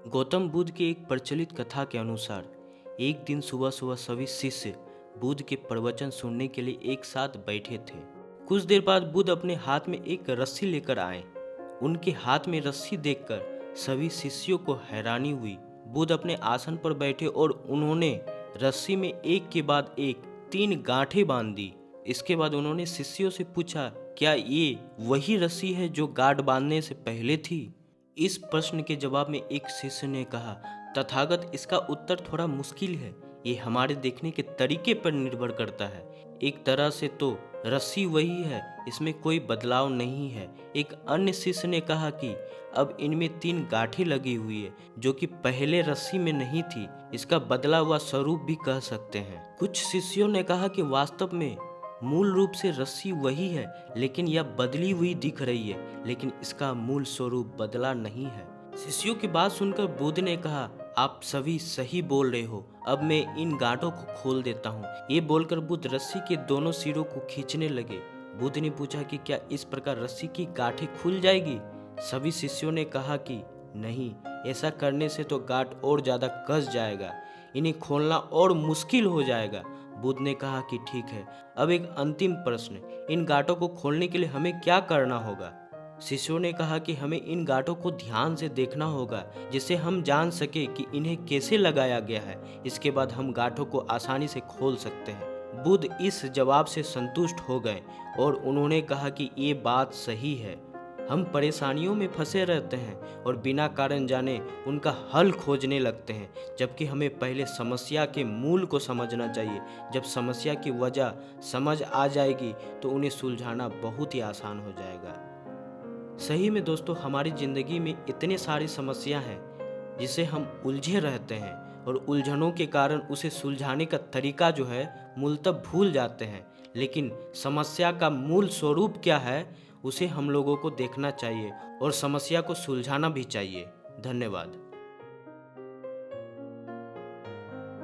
गौतम बुद्ध की एक प्रचलित कथा के अनुसार एक दिन सुबह सुबह सभी शिष्य बुद्ध के प्रवचन सुनने के लिए एक साथ बैठे थे। कुछ देर बाद बुद्ध अपने हाथ में एक रस्सी लेकर आए। उनके हाथ में रस्सी देखकर सभी शिष्यों को हैरानी हुई। बुद्ध अपने आसन पर बैठे और उन्होंने रस्सी में एक के बाद एक 3 गांठें बांध दी। इसके बाद उन्होंने शिष्यों से पूछा, क्या ये वही रस्सी है जो गांठ बांधने से पहले थी? इस प्रश्न के जवाब में एक शिष्य ने कहा, तथागत, इसका उत्तर थोड़ा मुश्किल है। ये हमारे देखने के तरीके पर निर्भर करता है। एक तरह से तो रस्सी वही है, इसमें कोई बदलाव नहीं है। एक अन्य शिष्य ने कहा कि अब इनमें 3 गांठें लगी हुई है जो कि पहले रस्सी में नहीं थी। इसका बदला हुआ स्वरूप भी कह सकते हैं। कुछ शिष्यों ने कहा कि वास्तव में मूल रूप से रस्सी वही है, लेकिन यह बदली हुई दिख रही है, लेकिन इसका मूल स्वरूप बदला नहीं है। शिष्यों की बात सुनकर बुद्ध ने कहा, आप सभी सही बोल रहे हो, अब मैं इन गांठों को खोल देता हूँ। ये बोलकर बुद्ध रस्सी के दोनों सिरों को खींचने लगे। बुद्ध ने पूछा कि क्या इस प्रकार रस्सी की गांठें खुल जाएगी? सभी शिष्यों ने कहा कि नहीं, ऐसा करने से तो गांठ और ज्यादा कस जाएगा, इन्हें खोलना और मुश्किल हो जाएगा। बुद्ध ने कहा कि ठीक है, अब एक अंतिम प्रश्न, इन गांठों को खोलने के लिए हमें क्या करना होगा? शिष्यों ने कहा कि हमें इन गांठों को ध्यान से देखना होगा, जिससे हम जान सके कि इन्हें कैसे लगाया गया है। इसके बाद हम गांठों को आसानी से खोल सकते हैं। बुद्ध इस जवाब से संतुष्ट हो गए और उन्होंने कहा कि ये बात सही है। हम परेशानियों में फंसे रहते हैं और बिना कारण जाने उनका हल खोजने लगते हैं, जबकि हमें पहले समस्या के मूल को समझना चाहिए। जब समस्या की वजह समझ आ जाएगी तो उन्हें सुलझाना बहुत ही आसान हो जाएगा। सही में दोस्तों, हमारी ज़िंदगी में इतने सारी समस्या हैं जिसे हम उलझे रहते हैं और उलझनों के कारण उसे सुलझाने का तरीका जो है मूलतः भूल जाते हैं। लेकिन समस्या का मूल स्वरूप क्या है उसे हम लोगों को देखना चाहिए और समस्या को सुलझाना भी चाहिए। धन्यवाद।